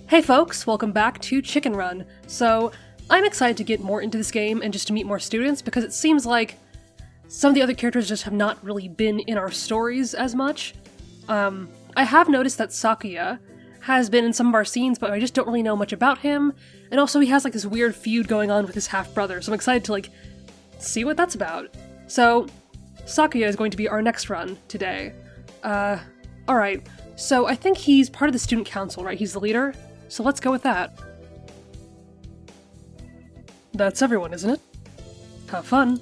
Hey folks, welcome back to Chicken Run. So, I'm excited to get more into this game and just to meet more students because it seems like some of the other characters just have not really been in our stories as much. I have noticed that Sakuya has been in some of our scenes, but I just don't really know much about him, and also he has like this weird feud going on with his half-brother, so I'm excited to like see what that's about. So, Sakuya is going to be our next run today. Alright, so I think he's part of the student council, right? He's the leader? So let's go with that. That's everyone, isn't it? Have fun!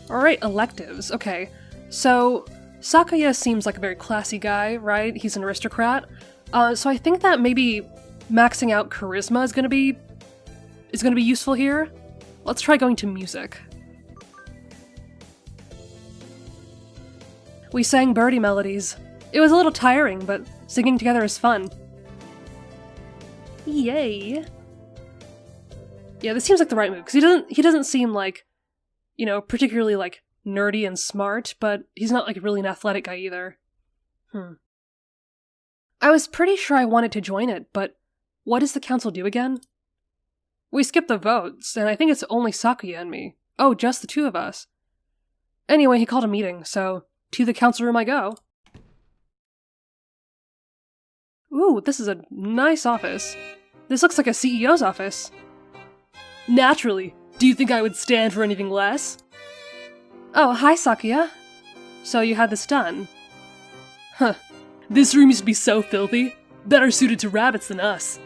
Alright, electives. Okay, so Sakuya seems like a very classy guy, right? He's an aristocrat. So I think that maybe maxing out charisma is gonna be useful here. Let's try going to music. We sang birdie melodies. It was a little tiring, but singing together is fun. Yay! Yeah, this seems like the right move, because he doesn't seem like, you know, particularly like nerdy and smart, but he's not like really an athletic guy either. I was pretty sure I wanted to join it, but what does the council do again? We skipped the votes, and I think it's only Sakuya and me. Oh, just the two of us. Anyway, he called a meeting, so to the council room I go. Ooh, this is a nice office. This looks like a CEO's office. Naturally. Do you think I would stand for anything less? Oh, hi, Sakuya. So you had this done? Huh. This room used to be so filthy. Better suited to rabbits than us.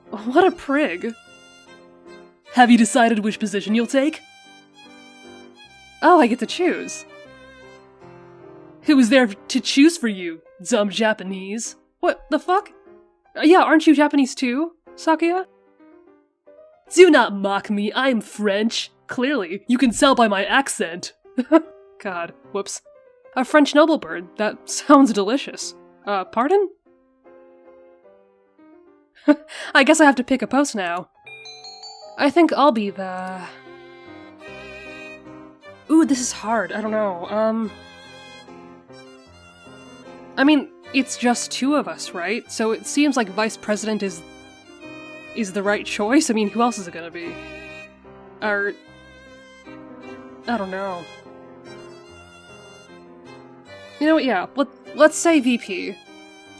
What a prig. Have you decided which position you'll take? Oh, I get to choose. Who was there to choose for you, dumb Japanese? What the fuck? Yeah, aren't you Japanese too, Sakuya? Do not mock me, I'm French. Clearly, you can tell by my accent. God, whoops. A French noble bird, that sounds delicious. Pardon? I guess I have to pick a post now. I think I'll be the... Ooh, this is hard, I don't know, I mean, it's just two of us, right? So it seems like vice president is the right choice? I mean, who else is it gonna be? I don't know. You know what, yeah, let's say VP.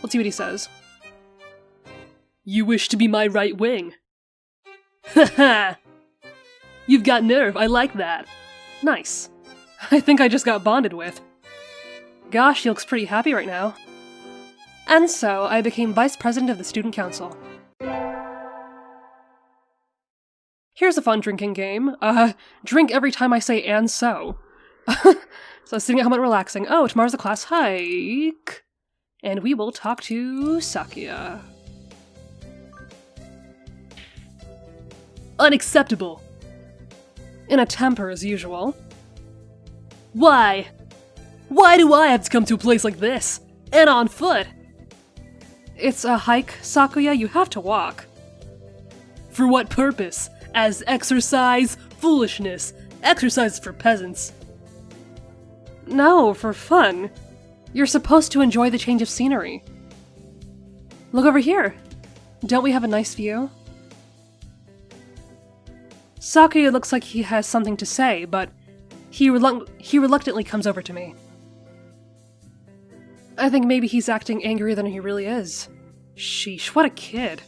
Let's see what he says. You wish to be my right wing? Haha! You've got nerve, I like that. Nice. I think I just got bonded with. Gosh, he looks pretty happy right now. And so, I became vice president of the student council. Here's a fun drinking game. Drink every time I say "and so." So sitting at home and relaxing. Oh, tomorrow's a class hike. And we will talk to Sakuya. Unacceptable. In a temper as usual. Why? Why do I have to come to a place like this? And on foot? It's a hike, Sakuya, you have to walk. For what purpose? As exercise? Foolishness. Exercise for peasants. No, for fun. You're supposed to enjoy the change of scenery. Look over here. Don't we have a nice view? Sakuya looks like he has something to say, but he reluctantly comes over to me. I think maybe he's acting angrier than he really is. Sheesh, what a kid.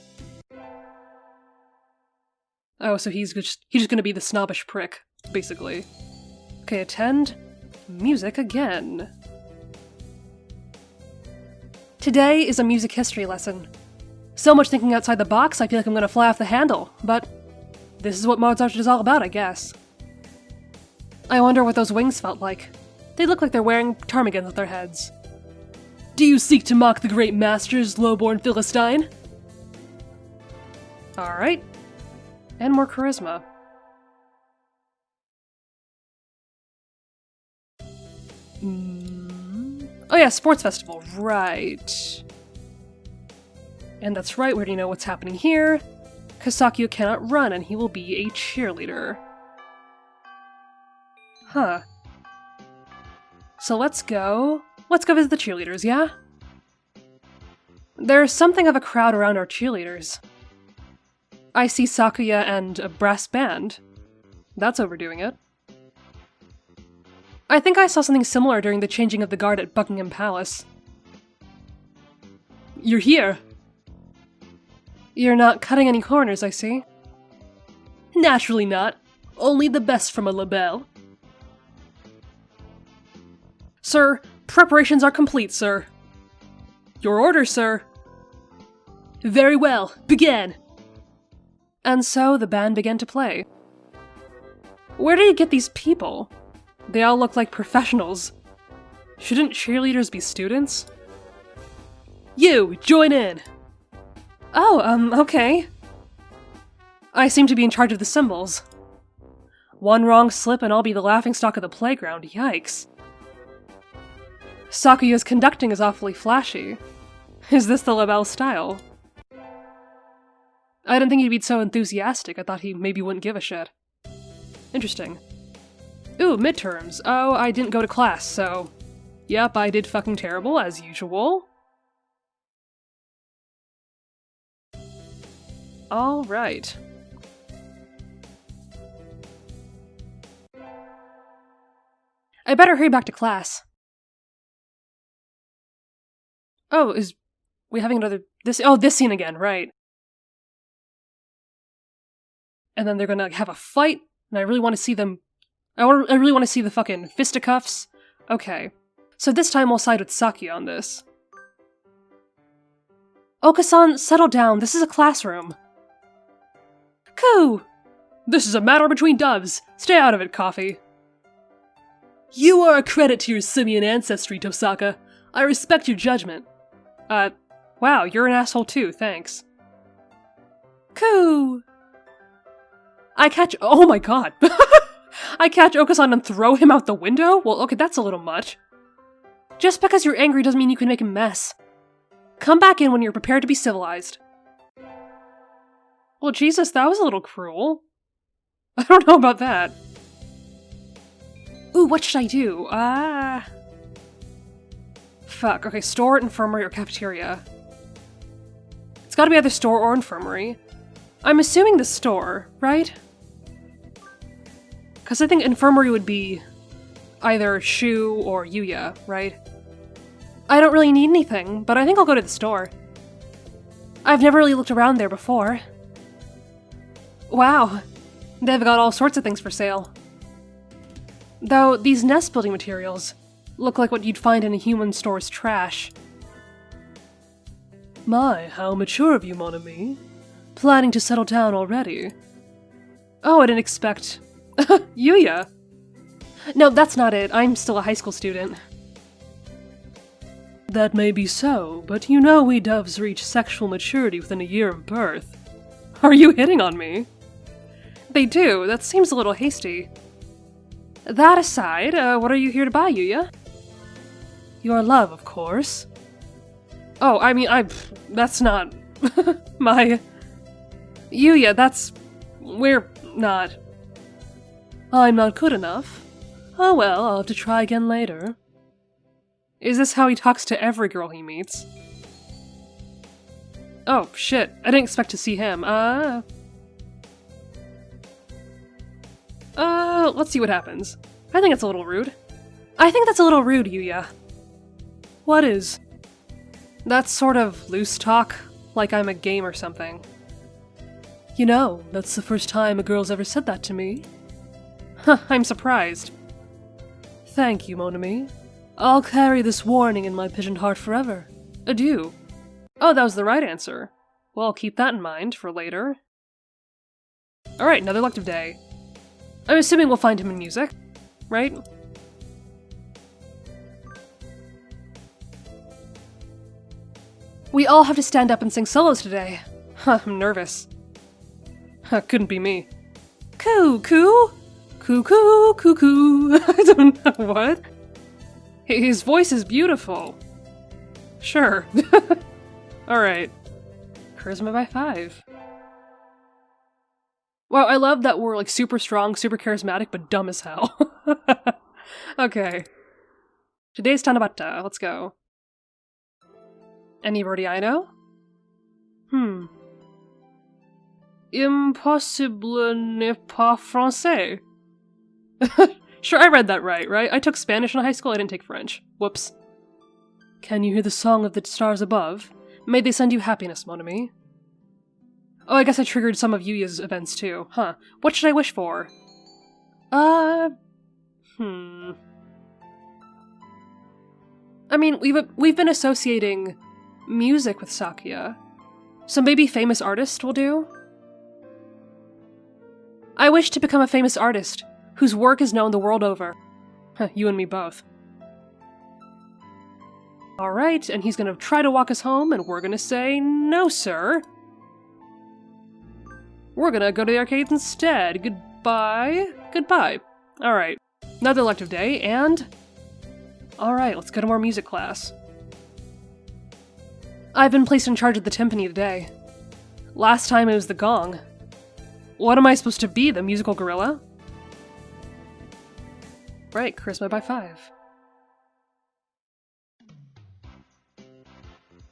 Oh, so he's just gonna be the snobbish prick, basically. Okay, attend. Music again. Today is a music history lesson. So much thinking outside the box, I feel like I'm gonna fly off the handle, but this is what Mozart is all about, I guess. I wonder what those wings felt like. They look like they're wearing ptarmigans at their heads. Do you seek to mock the great masters, low-born Philistine? Alright. And more charisma. Oh yeah, sports festival, right. And that's right, we already know what's happening here. Sakuya cannot run and he will be a cheerleader. Huh. So let's go visit the cheerleaders, yeah? There's something of a crowd around our cheerleaders. I see Sakuya and a brass band. That's overdoing it. I think I saw something similar during the changing of the guard at Buckingham Palace. You're here. You're not cutting any corners, I see. Naturally not. Only the best from a labelle. Sir, preparations are complete, sir. Your orders, sir. Very well, begin. And so the band began to play. Where do you get these people? They all look like professionals. Shouldn't cheerleaders be students? You, join in! Oh, okay. I seem to be in charge of the cymbals. One wrong slip and I'll be the laughingstock of the playground, yikes. Sakuya's conducting is awfully flashy. Is this the labelle style? I didn't think he'd be so enthusiastic, I thought he maybe wouldn't give a shit. Interesting. Ooh, midterms. Oh, I didn't go to class, so... Yep, I did fucking terrible, as usual. Alright. I better hurry back to class. Oh, is we having another this scene again, right? And then they're gonna have a fight, and I really want to see them. I really want to see the fucking fisticuffs. Okay, so this time I'll side with Sakuya on this. Oka-san, settle down. This is a classroom. Coo! This is a matter between doves. Stay out of it, Coffee. You are a credit to your simian ancestry, Tosaka. I respect your judgment. Wow, you're an asshole too, thanks. Coo! Oh my god. I catch Oka-san and throw him out the window? Well, okay, that's a little much. Just because you're angry doesn't mean you can make a mess. Come back in when you're prepared to be civilized. Well, Jesus, that was a little cruel. I don't know about that. Ooh, what should I do? Fuck, okay, store, infirmary, or cafeteria. It's gotta be either store or infirmary. I'm assuming the store, right? Because I think infirmary would be either Shu or Yuya, right? I don't really need anything, but I think I'll go to the store. I've never really looked around there before. Wow, they've got all sorts of things for sale. Though, these nest building materials look like what you'd find in a human store's trash. My, how mature of you, mon ami. Planning to settle down already. Oh, I didn't expect... Yuya! No, that's not it. I'm still a high school student. That may be so, but you know we doves reach sexual maturity within a year of birth. Are you hitting on me? They do. That seems a little hasty. That aside, what are you here to buy, Yuya? Your love, of course. Oh, I mean, that's not... my... Yuya, we're not... I'm not good enough. Oh well, I'll have to try again later. Is this how he talks to every girl he meets? Oh, shit. I didn't expect to see him. Let's see what happens. I think it's a little rude. I think that's a little rude, Yuya. What is? That's sort of loose talk, like I'm a game or something. You know, that's the first time a girl's ever said that to me. Huh, I'm surprised. Thank you, mon ami. I'll carry this warning in my pigeon heart forever. Adieu. Oh, that was the right answer. Well, I'll keep that in mind for later. Alright, another elective day. I'm assuming we'll find him in music, right? We all have to stand up and sing solos today. Huh, I'm nervous. Couldn't be me. Coo, coo! Coo, coo, coo, coo. I don't know what. His voice is beautiful. Sure. Alright. Charisma by 5. Wow, I love that we're like super strong, super charismatic, but dumb as hell. Okay. Today's Tanabata. Let's go. Anybody I know? Impossible n'est pas français. Sure, I read that right? I took Spanish in high school, I didn't take French. Whoops. Can you hear the song of the stars above? May they send you happiness, mon ami. Oh, I guess I triggered some of Yuya's events too. Huh. What should I wish for? I mean, we've been associating music with Sakuya, so maybe famous artist will do? I wish to become a famous artist, whose work is known the world over. You and me both. Alright, and he's gonna try to walk us home, and we're gonna say, no, sir. We're gonna go to the arcades instead. Goodbye. Goodbye. Alright, another elective day, and... Alright, let's go to more music class. I've been placed in charge of the timpani today. Last time it was the gong. What am I supposed to be, the musical gorilla? Right, charisma by 5.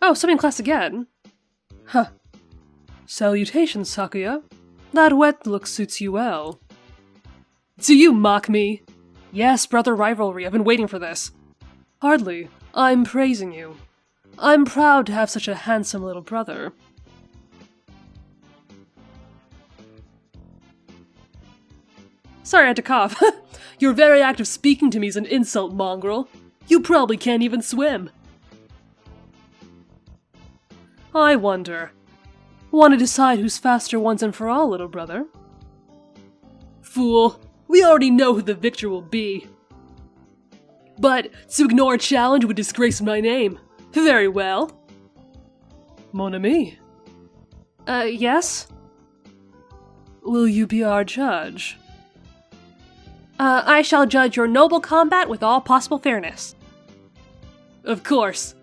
Oh, swimming class again? Huh. Salutations, Sakuya. That wet look suits you well. Do you mock me? Yes, brother rivalry, I've been waiting for this. Hardly. I'm praising you. I'm proud to have such a handsome little brother. Sorry, I had to cough. Your very act of speaking to me is an insult, mongrel. You probably can't even swim. I wonder. Want to decide who's faster once and for all, little brother? Fool. We already know who the victor will be. But to ignore a challenge would disgrace my name. Very well. Mon ami. Yes? Will you be our judge? I shall judge your noble combat with all possible fairness. Of course.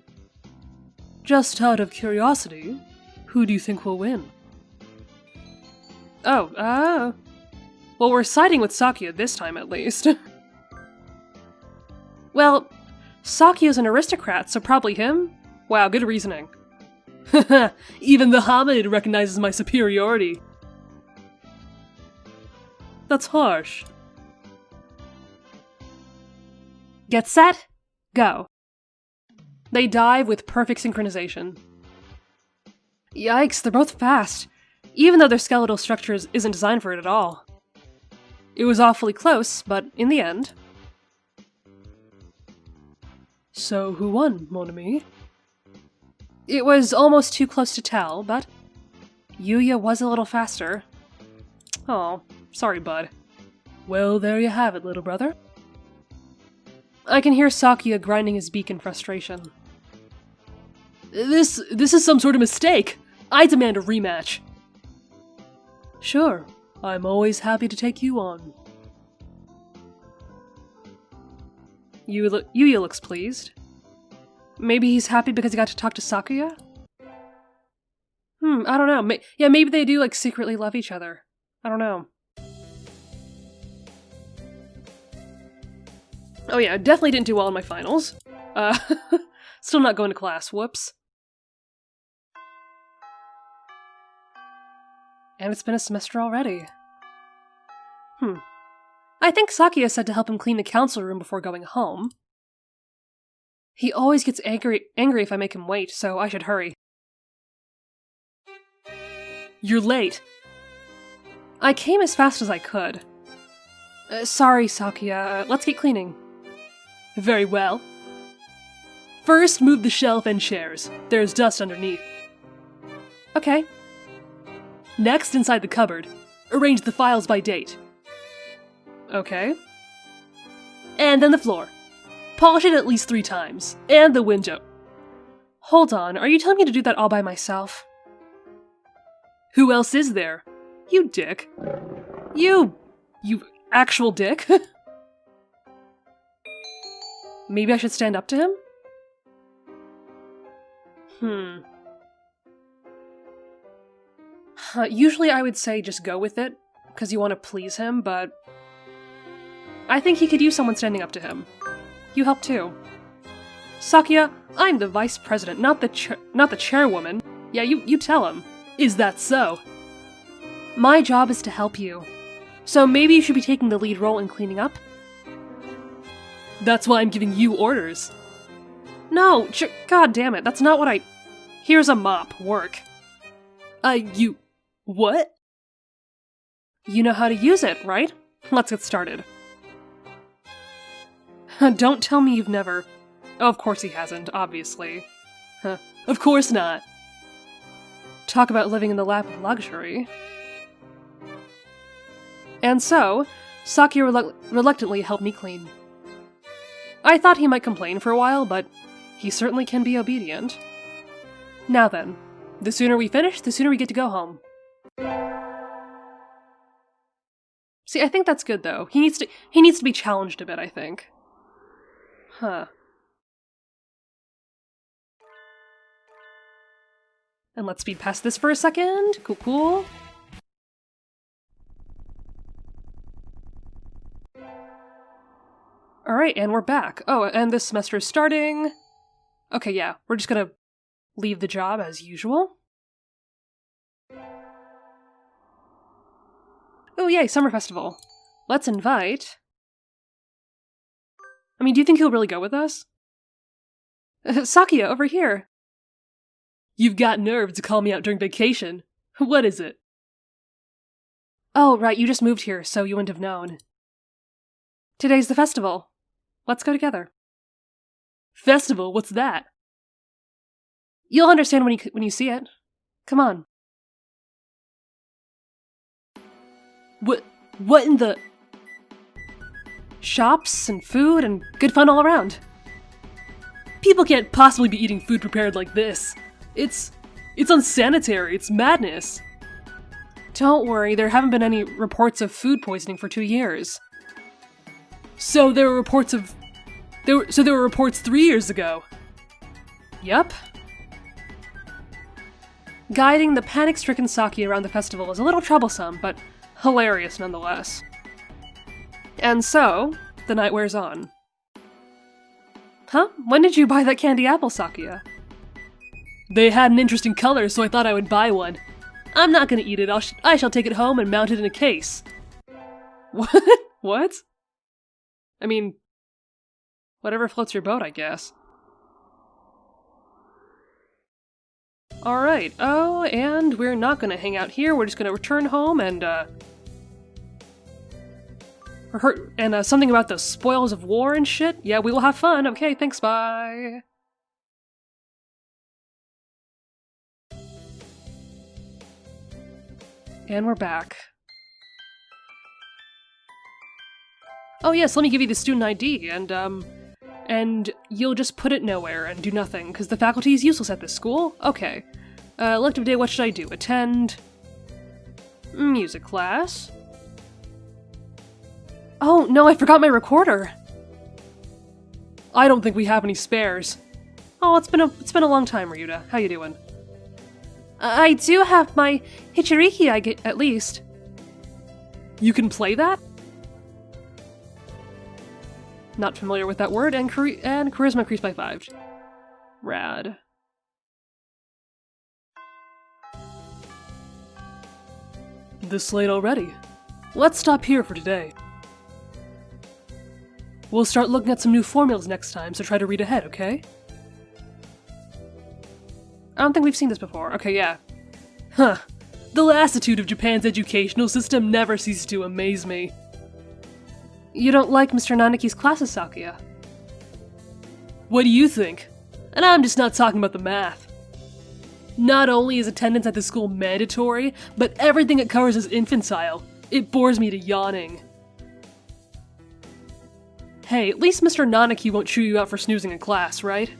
Just out of curiosity, who do you think will win? Oh, well, we're siding with Sakuya this time, at least. Well, Sakuya's an aristocrat, so probably him? Wow, good reasoning. Even the Hominid recognizes my superiority. That's harsh. Get set, go. They dive with perfect synchronization. Yikes, they're both fast, even though their skeletal structure isn't designed for it at all. It was awfully close, but in the end... So who won, mon ami? It was almost too close to tell, but Yuya was a little faster. Oh, sorry, bud. Well, there you have it, little brother. I can hear Sakuya grinding his beak in frustration. This is some sort of mistake! I demand a rematch! Sure, I'm always happy to take you on. Yuya looks pleased. Maybe he's happy because he got to talk to Sakuya? I don't know. Yeah, maybe they do, like, secretly love each other. I don't know. Oh yeah, I definitely didn't do well in my finals. Still not going to class, whoops. And it's been a semester already. I think Sakuya said to help him clean the council room before going home. He always gets angry if I make him wait, so I should hurry. You're late. I came as fast as I could. Sorry, Sakuya. Let's get cleaning. Very well. First, move the shelf and chairs. There's dust underneath. Okay. Next, inside the cupboard, arrange the files by date. Okay. And then the floor. Polish it at least 3 times. And the window. Hold on, are you telling me to do that all by myself? Who else is there? You dick. You actual dick? Maybe I should stand up to him? Usually I would say just go with it, because you want to please him, but... I think he could use someone standing up to him. You help too. Sakuya, I'm the vice president, not the chairwoman. Yeah, you tell him. Is that so? My job is to help you. So maybe you should be taking the lead role in cleaning up? That's why I'm giving you orders. No, god damn it, that's not what I... Here's a mop, work. What? You know how to use it, right? Let's get started. Don't tell me you've never... Oh, of course he hasn't, obviously. Of course not. Talk about living in the lap of luxury. And so, Sakuya reluctantly helped me clean. I thought he might complain for a while, but he certainly can be obedient. Now then, the sooner we finish, the sooner we get to go home. See, I think that's good though. He needs to be challenged a bit, I think. Huh. And let's speed past this for a second. Cool. Alright, and we're back. Oh, and this semester is starting. Okay, yeah, we're just gonna leave the job as usual. Oh, yay, summer festival. Let's invite... I mean, do you think he'll really go with us? Sakuya, over here. You've got nerve to call me out during vacation. What is it? Oh, right, you just moved here, so you wouldn't have known. Today's the festival. Let's go together. Festival? What's that? You'll understand when you see it. Come on. What in the... Shops and food and good fun all around. People can't possibly be eating food prepared like this. It's unsanitary, it's madness. Don't worry, there haven't been any reports of food poisoning for 2 years. So there were reports 3 years ago. Yup. Guiding the panic-stricken Sakuya around the festival is a little troublesome, but hilarious nonetheless. And so, the night wears on. Huh? When did you buy that candy apple, Sakuya? They had an interesting color, so I thought I would buy one. I'm not gonna eat it, I shall take it home and mount it in a case. What? What? I mean, whatever floats your boat, I guess. Alright, oh, and we're not gonna hang out here, we're just gonna return home and, something about the spoils of war and shit? Yeah, we will have fun. Okay, thanks, bye. And we're back. Oh yes, let me give you the student ID, and you'll just put it nowhere and do nothing, because the faculty is useless at this school? Okay. Elective day, what should I do? Attend... music class? Oh, no, I forgot my recorder! I don't think we have any spares. Oh, it's been a long time, Ryuta. How you doing? I do have my Hichiriki, at least. You can play that? Not familiar with that word, and charisma increased by 5. Rad. This late already. Let's stop here for today. We'll start looking at some new formulas next time, so try to read ahead, okay? I don't think we've seen this before. Okay, yeah. Huh. The lassitude of Japan's educational system never ceases to amaze me. You don't like Mr. Nanaki's classes, Sakuya? What do you think? And I'm just not talking about the math. Not only is attendance at the school mandatory, but everything it covers is infantile. It bores me to yawning. Hey, at least Mr. Nanaki won't chew you out for snoozing in class, right?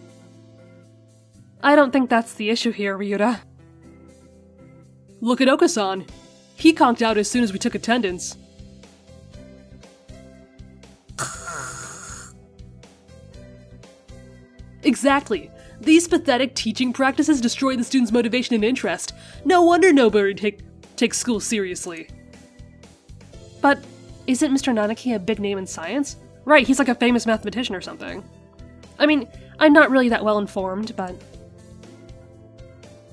I don't think that's the issue here, Ryuta. Look at Okasan. He conked out as soon as we took attendance. Exactly. These pathetic teaching practices destroy the students' motivation and interest. No wonder nobody takes school seriously. But isn't Mr. Nanaki a big name in science? Right, he's like a famous mathematician or something. I mean, I'm not really that well informed, but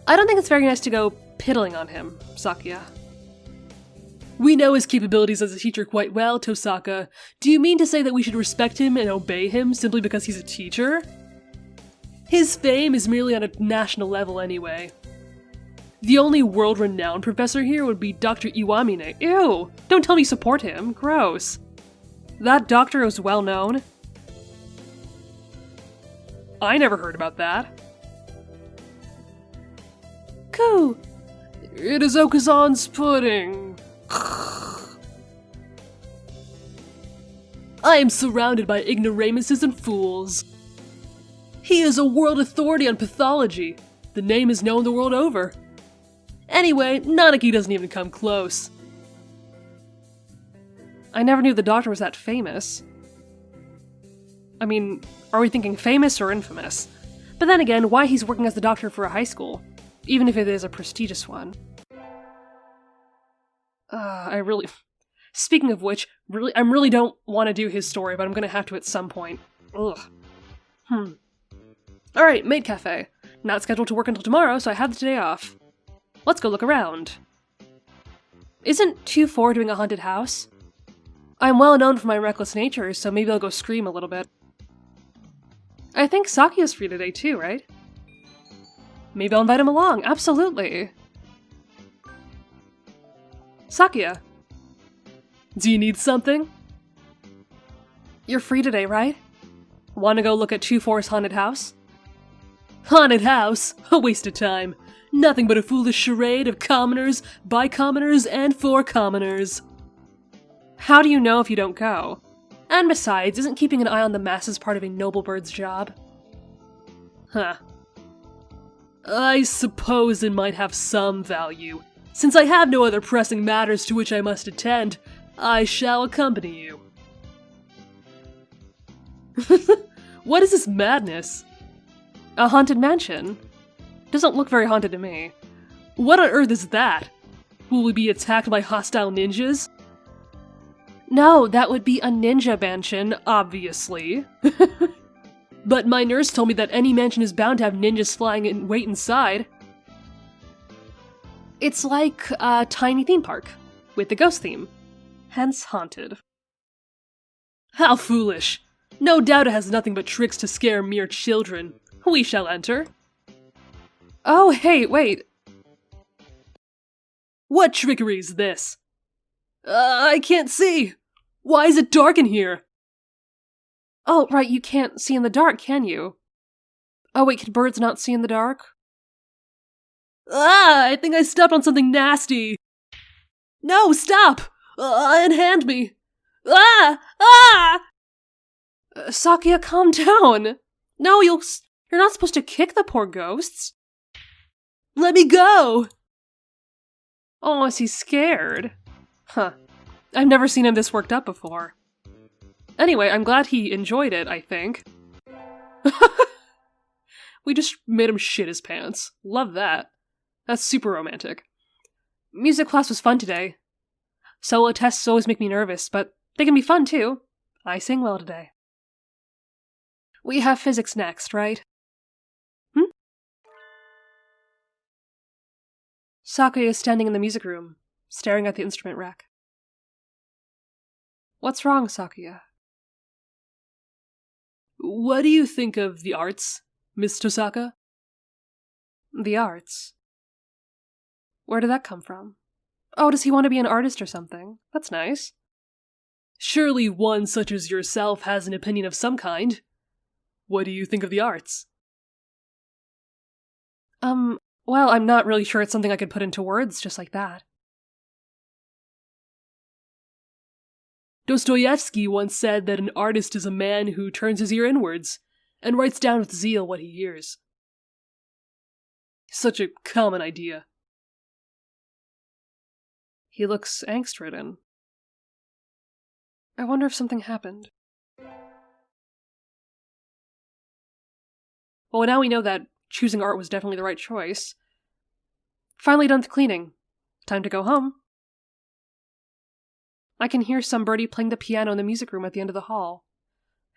I don't think it's very nice to go piddling on him, Sakuya. We know his capabilities as a teacher quite well, Tosaka. Do you mean to say that we should respect him and obey him simply because he's a teacher? His fame is merely on a national level anyway. The only world-renowned professor here would be Dr. Iwamine. Ew! Don't tell me you support him. Gross. That doctor is well known. I never heard about that. Coo! It is Okazan's pudding. I am surrounded by ignoramuses and fools. He is a world authority on pathology. The name is known the world over. Anyway, Nanaki doesn't even come close. I never knew the doctor was that famous. I mean, are we thinking famous or infamous? But then again, why he's working as the doctor for a high school? Even if it is a prestigious one. Speaking of which, I really don't want to do his story, but I'm gonna have to at some point. Ugh. Alright, maid cafe. Not scheduled to work until tomorrow, so I have the day off. Let's go look around. Isn't 2-4 doing a haunted house? I'm well known for my reckless nature, so maybe I'll go scream a little bit. I think Sakuya's free today too, right? Maybe I'll invite him along, absolutely! Sakuya! Do you need something? You're free today, right? Wanna go look at 2-4's haunted house? Haunted house? A waste of time. Nothing but a foolish charade of commoners, by commoners, and for commoners. How do you know if you don't go? And besides, isn't keeping an eye on the masses part of a noble bird's job? Huh. I suppose it might have some value. Since I have no other pressing matters to which I must attend, I shall accompany you. What is this madness? A haunted mansion? Doesn't look very haunted to me. What on earth is that? Will we be attacked by hostile ninjas? No, that would be a ninja mansion, obviously. But my nurse told me that any mansion is bound to have ninjas flying in wait inside. It's like a tiny theme park, with the ghost theme. Hence haunted. How foolish! No doubt it has nothing but tricks to scare mere children. We shall enter. Oh, hey, wait. What trickery is this? I can't see! Why is it dark in here? Oh, right, you can't see in the dark, can you? Oh wait, can birds not see in the dark? Ah, I think I stepped on something nasty! No, stop! Unhand me! Ah! Ah! Sakuya, calm down! No, you're not supposed to kick the poor ghosts! Let me go! Oh, is he scared? Huh. I've never seen him this worked up before. Anyway, I'm glad he enjoyed it, I think. We just made him shit his pants. Love that. That's super romantic. Music class was fun today. Solo tests always make me nervous, but they can be fun too. I sing well today. We have physics next, right? Sakuya is standing in the music room, staring at the instrument rack. What's wrong, Sakuya? What do you think of the arts, Miss Tosaka? The arts? Where did that come from? Oh, does he want to be an artist or something? That's nice. Surely one such as yourself has an opinion of some kind. What do you think of the arts? Well, I'm not really sure it's something I could put into words just like that. Dostoevsky once said that an artist is a man who turns his ear inwards and writes down with zeal what he hears. Such a common idea. He looks angst-ridden. I wonder if something happened. Well, now we know that choosing art was definitely the right choice. Finally done with cleaning. Time to go home. I can hear some birdie playing the piano in the music room at the end of the hall.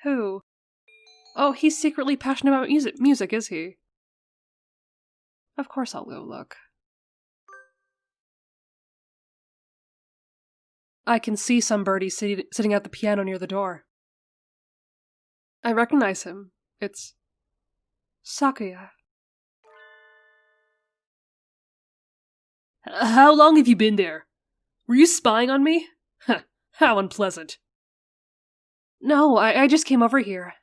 Who? Oh, he's secretly passionate about music, is he? Of course I'll go look. I can see somebody sitting at the piano near the door. I recognize him. It's Sakuya. How long have you been there? Were you spying on me? How unpleasant. No, I just came over here.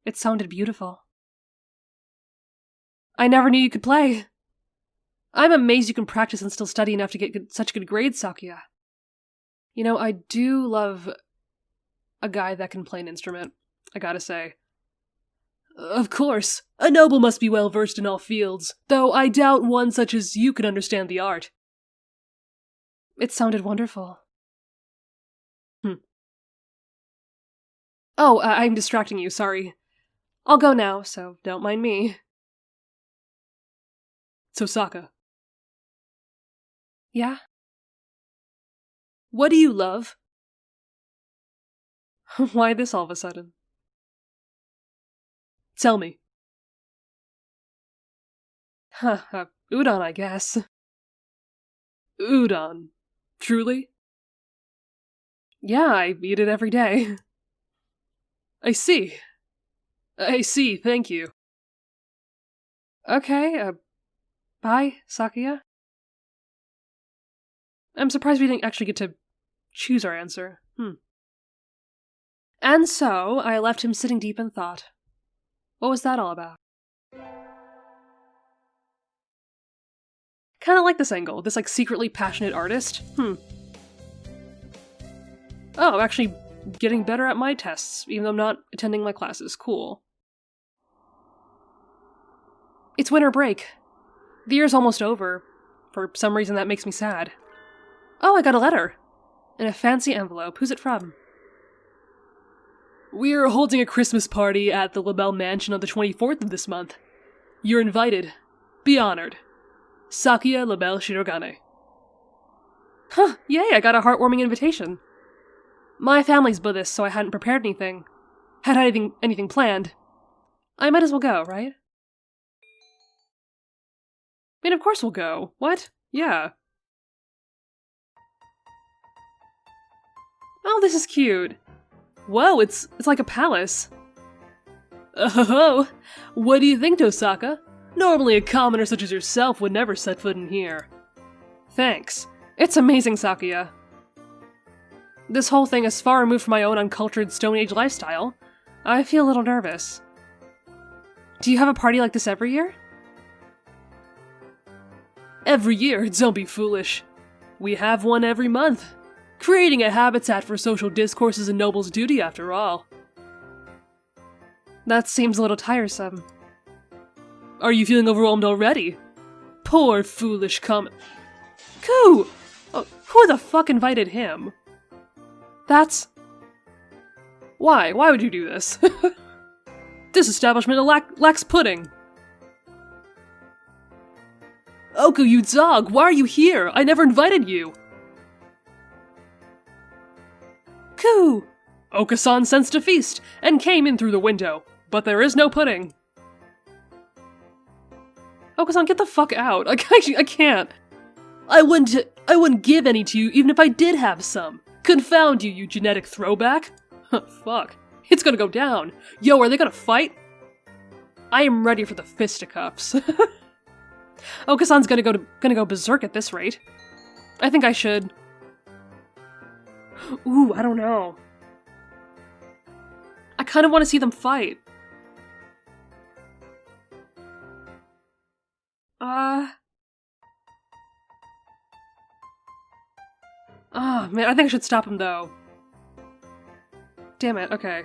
It sounded beautiful. I never knew you could play. I'm amazed you can practice and still study enough to get such good grades, Sakuya. You know, I do love a guy that can play an instrument, I gotta say. Of course, a noble must be well versed in all fields, though I doubt one such as you could understand the art. It sounded wonderful. Oh, I'm distracting you, sorry. I'll go now, so don't mind me. So, Saka. Yeah? What do you love? Why this all of a sudden? Tell me. Udon, I guess. Udon. Truly? Yeah, I eat it every day. I see, thank you. Okay, bye, Sakuya. I'm surprised we didn't actually get to choose our answer. And so, I left him sitting deep in thought. What was that all about? Kinda like this angle, this secretly passionate artist. Oh, I'm actually getting better at my tests, even though I'm not attending my classes. Cool. It's winter break. The year's almost over. For some reason that makes me sad. Oh, I got a letter. In a fancy envelope. Who's it from? We're holding a Christmas party at the LaBelle Mansion on the 24th of this month. You're invited. Be honored. Sakuya LaBelle Shirogane. Huh, yay, I got a heartwarming invitation. My family's Buddhist, so I hadn't prepared anything. Anything planned. I might as well go, right? I mean, of course we'll go. What? Yeah. Oh, this is cute. Whoa, it's like a palace. Oh, what do you think, Tosaka? Normally a commoner such as yourself would never set foot in here. Thanks. It's amazing, Sakuya. This whole thing is far removed from my own uncultured Stone Age lifestyle. I feel a little nervous. Do you have a party like this every year? Every year? Don't be foolish. We have one every month. Creating a habitat for social discourse is a noble's duty, after all. That seems a little tiresome. Are you feeling overwhelmed already? Poor foolish Coo! Oh, who the fuck invited him? That's... Why? Why would you do this? This establishment lacks pudding. Oku, you dog! Why are you here? I never invited you! Coo! Oka-san sensed a feast, and came in through the window, but there is no pudding. Oka-san, get the fuck out! I can't! I wouldn't give any to you even if I did have some! Confound you, you genetic throwback! Fuck. It's gonna go down. Yo, are they gonna fight? I am ready for the fisticuffs. Oka-san's gonna go berserk at this rate. I think I should. Ooh, I don't know. I kinda wanna see them fight. Oh, man, I think I should stop him, though. Damn it, okay.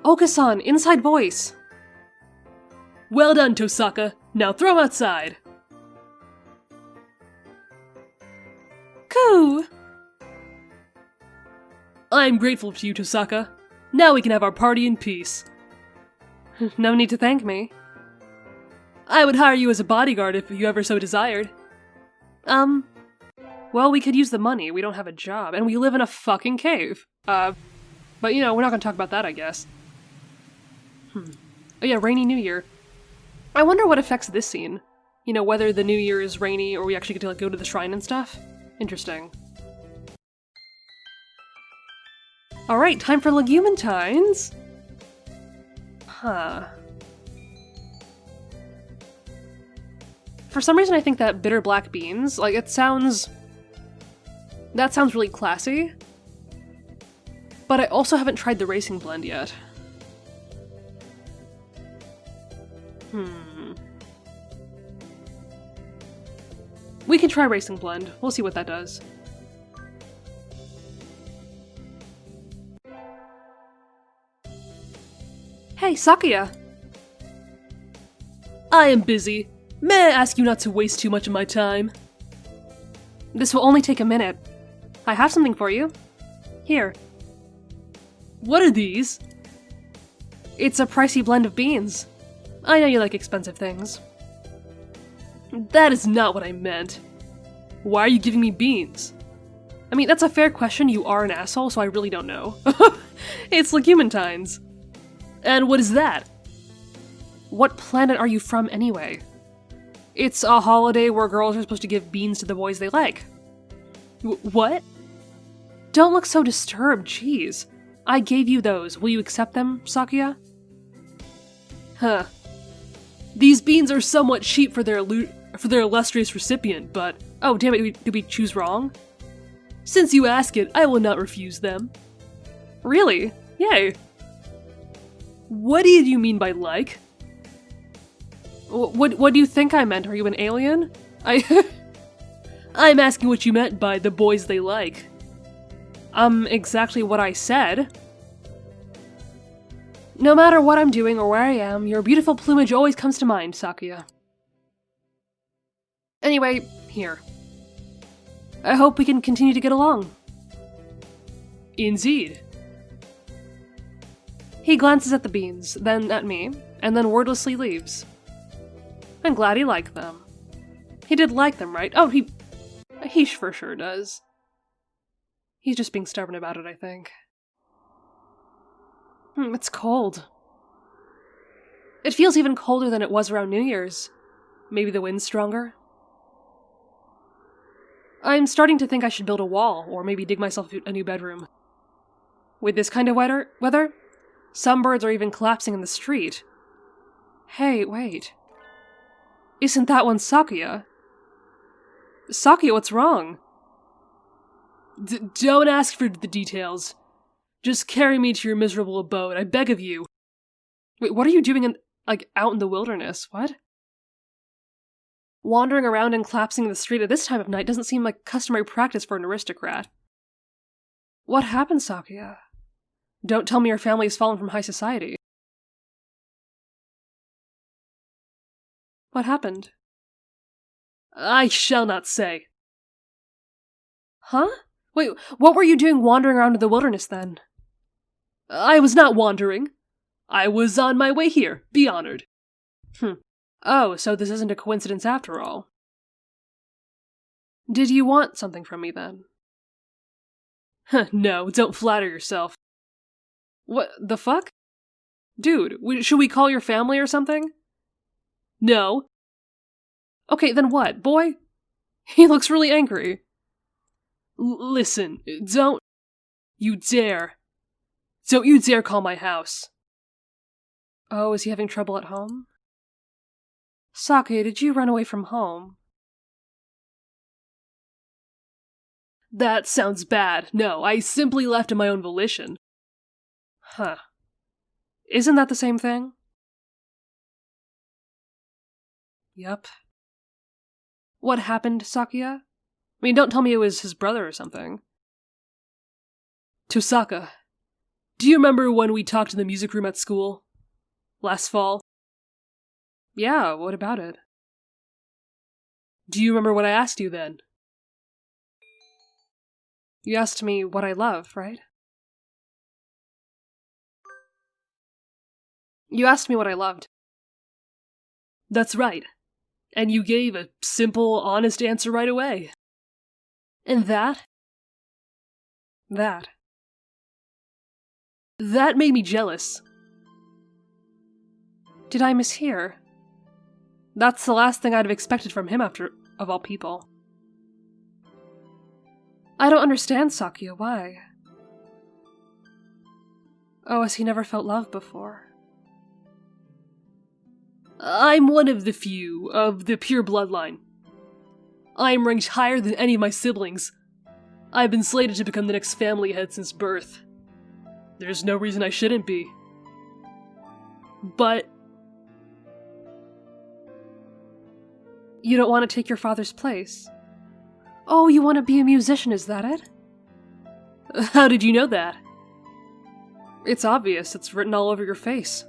Oka-san, inside voice! Well done, Tosaka. Now throw him outside! Coo! I'm grateful to you, Tosaka. Now we can have our party in peace. No need to thank me. I would hire you as a bodyguard if you ever so desired. Well, we could use the money. We don't have a job, and we live in a fucking cave. But you know, we're not gonna talk about that, I guess. Oh yeah, rainy New Year. I wonder what affects this scene. You know, whether the New Year is rainy or we actually get to like go to the shrine and stuff. Interesting. Alright, time for Legumantines! Huh. For some reason I think that bitter black beans, like it sounds... That sounds really classy. But I also haven't tried the racing blend yet. We can try racing blend. We'll see what that does. Hey, Sakuya! I am busy. May I ask you not to waste too much of my time? This will only take a minute. I have something for you. Here. What are these? It's a pricey blend of beans. I know you like expensive things. That is not what I meant. Why are you giving me beans? I mean, that's a fair question. You are an asshole, so I really don't know. It's Legumantines. And what is that? What planet are you from anyway? It's a holiday where girls are supposed to give beans to the boys they like. What? Don't look so disturbed, jeez. I gave you those. Will you accept them, Sakuya? Huh. These beans are somewhat cheap for their illustrious recipient, but... Oh, damn it, did we choose wrong? Since you ask it, I will not refuse them. Really? Yay. What do you mean by like? What do you think I meant? Are you an alien? I'm asking what you meant by the boys they like. Exactly what I said. No matter what I'm doing or where I am, your beautiful plumage always comes to mind, Sakuya. Anyway, here. I hope we can continue to get along. Indeed. He glances at the beans, then at me, and then wordlessly leaves. I'm glad he liked them. He did like them, right? Oh, he for sure does. He's just being stubborn about it, I think. It's cold. It feels even colder than it was around New Year's. Maybe the wind's stronger? I'm starting to think I should build a wall, or maybe dig myself a new bedroom. With this kind of weather, some birds are even collapsing in the street. Hey, wait. Isn't that one Sakuya? Sakuya, what's wrong? Don't ask for the details. Just carry me to your miserable abode, I beg of you. Wait, what are you doing out in the wilderness? What? Wandering around and collapsing in the street at this time of night doesn't seem like customary practice for an aristocrat. What happened, Sakuya? Don't tell me your family has fallen from high society. What happened? I shall not say. Huh? Wait, what were you doing wandering around in the wilderness then? I was not wandering. I was on my way here, be honored. Oh, so this isn't a coincidence after all. Did you want something from me then? No, don't flatter yourself. What the fuck? Dude, should we call your family or something? No. Okay, then what, boy? He looks really angry. Listen, don't you dare call my house. Oh, is he having trouble at home? Sakuya, did you run away from home? That sounds bad. No, I simply left of my own volition. Huh. Isn't that the same thing? Yup. What happened, Sakuya? I mean, don't tell me it was his brother or something. Tosaka, do you remember when we talked in the music room at school? Last fall? Yeah, what about it? Do you remember what I asked you then? You asked me what I love, right? You asked me what I loved. That's right. And you gave a simple, honest answer right away. And that made me jealous. Did I mishear? That's the last thing I'd have expected from him of all people. I don't understand, Sakuya, why? Oh, has he never felt love before? I'm one of the few, of the pure bloodline. I am ranked higher than any of my siblings. I've been slated to become the next family head since birth. There's no reason I shouldn't be. But you don't want to take your father's place? Oh, you want to be a musician, is that it? How did you know that? It's obvious, it's written all over your face.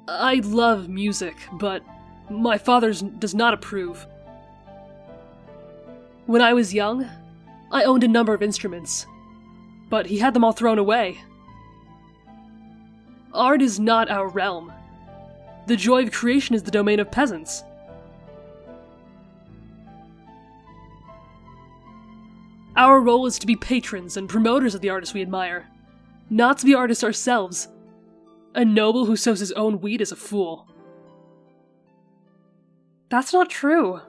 I love music, but my father does not approve. When I was young, I owned a number of instruments, but he had them all thrown away. Art is not our realm. The joy of creation is the domain of peasants. Our role is to be patrons and promoters of the artists we admire, not to be artists ourselves. A noble who sows his own wheat is a fool. That's not true.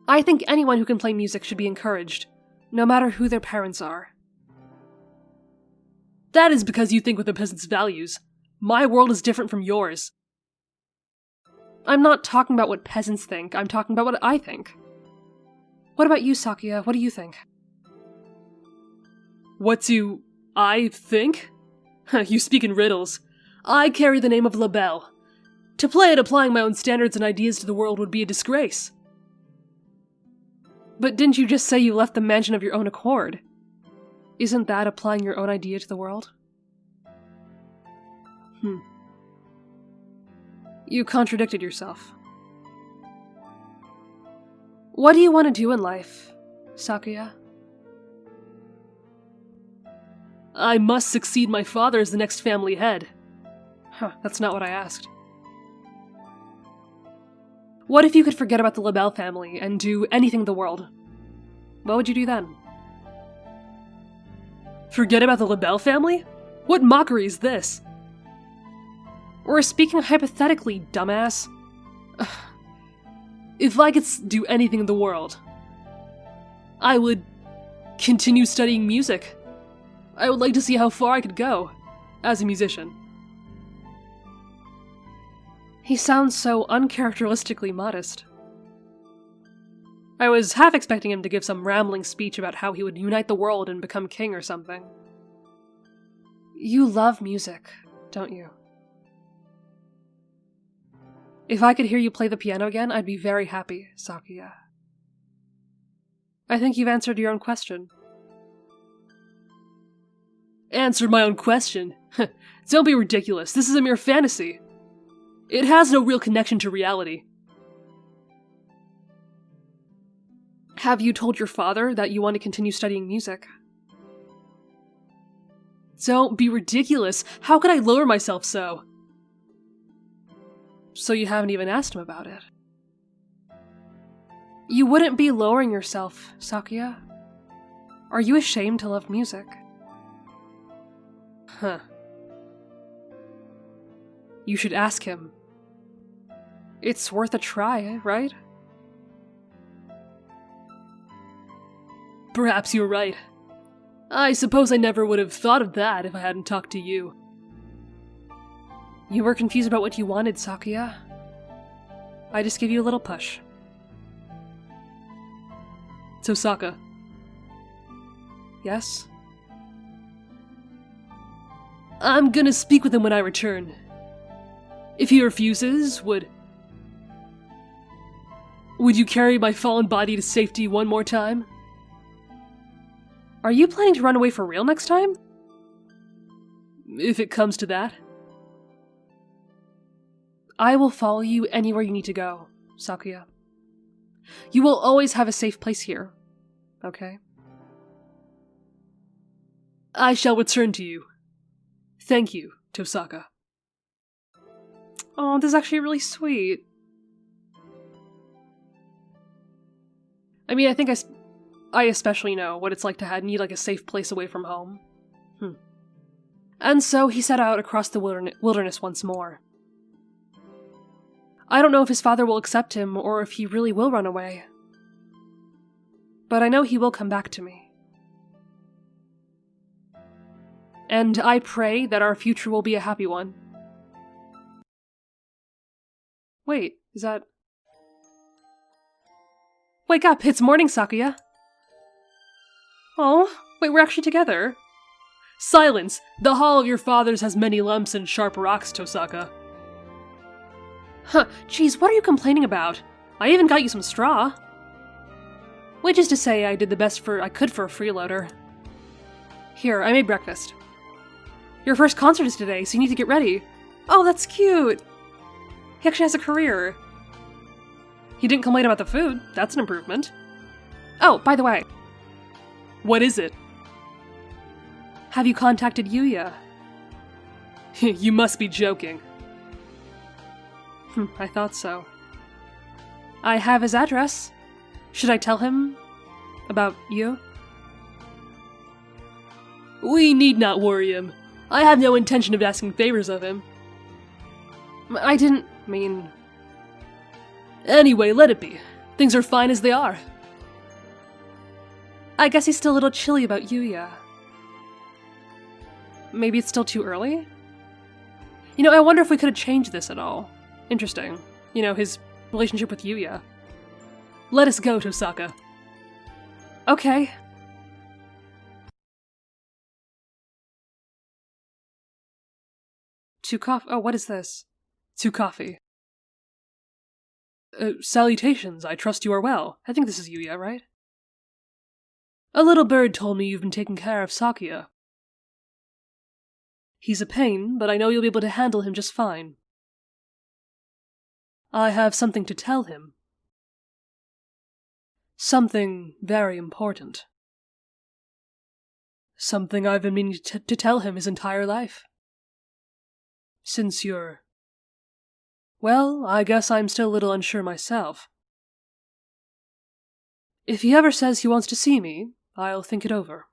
I think anyone who can play music should be encouraged, no matter who their parents are. That is because you think with a peasant's values. My world is different from yours. I'm not talking about what peasants think, I'm talking about what I think. What about you, Sakuya? What do you think? What do I think? You speak in riddles. I carry the name of Labelle. To play at applying my own standards and ideas to the world would be a disgrace. But didn't you just say you left the mansion of your own accord? Isn't that applying your own idea to the world? You contradicted yourself. What do you want to do in life, Sakuya? I must succeed my father as the next family head. That's not what I asked. What if you could forget about the Labelle family and do anything in the world? What would you do then? Forget about the Labelle family? What mockery is this? We're speaking hypothetically, dumbass. If I could do anything in the world, I would continue studying music. I would like to see how far I could go as a musician. He sounds so uncharacteristically modest. I was half expecting him to give some rambling speech about how he would unite the world and become king or something. You love music, don't you? If I could hear you play the piano again, I'd be very happy, Sakuya. I think you've answered your own question. Answered my own question? Don't be ridiculous, this is a mere fantasy. It has no real connection to reality. Have you told your father that you want to continue studying music? Don't be ridiculous, how could I lower myself so? So you haven't even asked him about it. You wouldn't be lowering yourself, Sakuya. Are you ashamed to love music? You should ask him. It's worth a try, right? Perhaps you're right. I suppose I never would have thought of that if I hadn't talked to you. You were confused about what you wanted, Sakuya. I just gave you a little push. Tosaka. Yes? I'm gonna speak with him when I return. If he refuses, would you carry my fallen body to safety one more time? Are you planning to run away for real next time? If it comes to that. I will follow you anywhere you need to go, Sakuya. You will always have a safe place here, okay? I shall return to you. Thank you, Tosaka. Oh, this is actually really sweet. I mean, I think I especially know what it's like to need like a safe place away from home. And so he set out across the wilderness once more. I don't know if his father will accept him or if he really will run away. But I know he will come back to me. And I pray that our future will be a happy one. Wait, is that... Wake up, it's morning, Sakuya! Oh, wait, we're actually together. Silence! The hall of your fathers has many lumps and sharp rocks, Tosaka. Huh, geez, what are you complaining about? I even got you some straw. Which is to say, I did the best I could for a freeloader. Here, I made breakfast. Your first concert is today, so you need to get ready. Oh, that's cute! He actually has a career. He didn't complain about the food. That's an improvement. Oh, by the way. What is it? Have you contacted Yuya? You must be joking. I thought so. I have his address. Should I tell him about you? We need not worry him. I have no intention of asking favors of him. I didn't mean... Anyway, let it be. Things are fine as they are. I guess he's still a little chilly about Yuya. Maybe it's still too early? You know, I wonder if we could have changed this at all. Interesting. You know, his relationship with Yuya. Let us go, Tosaka. Okay. To coffee. Oh, what is this? To coffee. Salutations, I trust you are well. I think this is Yuya, right? A little bird told me you've been taking care of Sakuya. He's a pain, but I know you'll be able to handle him just fine. I have something to tell him. Something very important. Something I've been meaning to tell him his entire life. Since you're... Well, I guess I'm still a little unsure myself. If he ever says he wants to see me, I'll think it over.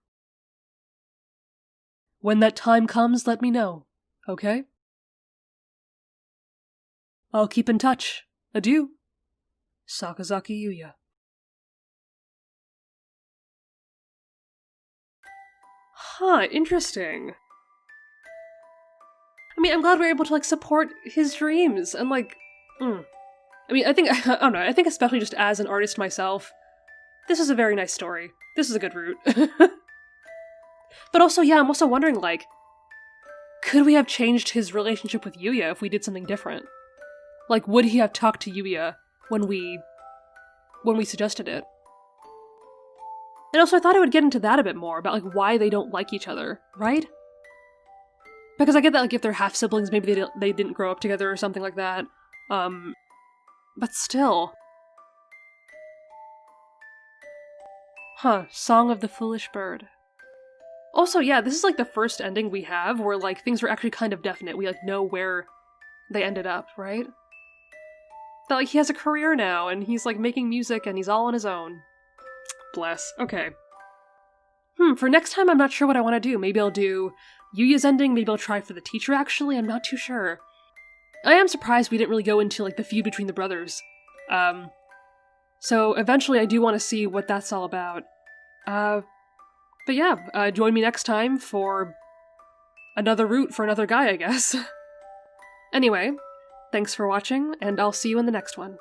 When that time comes, let me know, okay? I'll keep in touch. Adieu. Sakazaki Yuya. Huh, interesting. I mean, I'm glad we're able to, support his dreams, and, I mean, I don't know, I think especially just as an artist myself, this is a very nice story. This is a good route. But also, yeah, I'm also wondering, could we have changed his relationship with Yuya if we did something different? Would he have talked to Yuya when we suggested it? And also, I thought I would get into that a bit more, about, why they don't like each other, right? Because I get that, if they're half-siblings, maybe they didn't grow up together or something like that. But still. Huh, Song of the Foolish Bird. Also, yeah, this is, the first ending we have where, things were actually kind of definite. We, know where they ended up, right? That, he has a career now, and he's, making music, and he's all on his own. Bless. Okay. For next time, I'm not sure what I want to do. Maybe I'll do Yuya's ending, maybe I'll try for the teacher, actually, I'm not too sure. I am surprised we didn't really go into, the feud between the brothers. So eventually I do want to see what that's all about. But yeah, join me next time for another route for another guy, I guess. Anyway, thanks for watching, and I'll see you in the next one.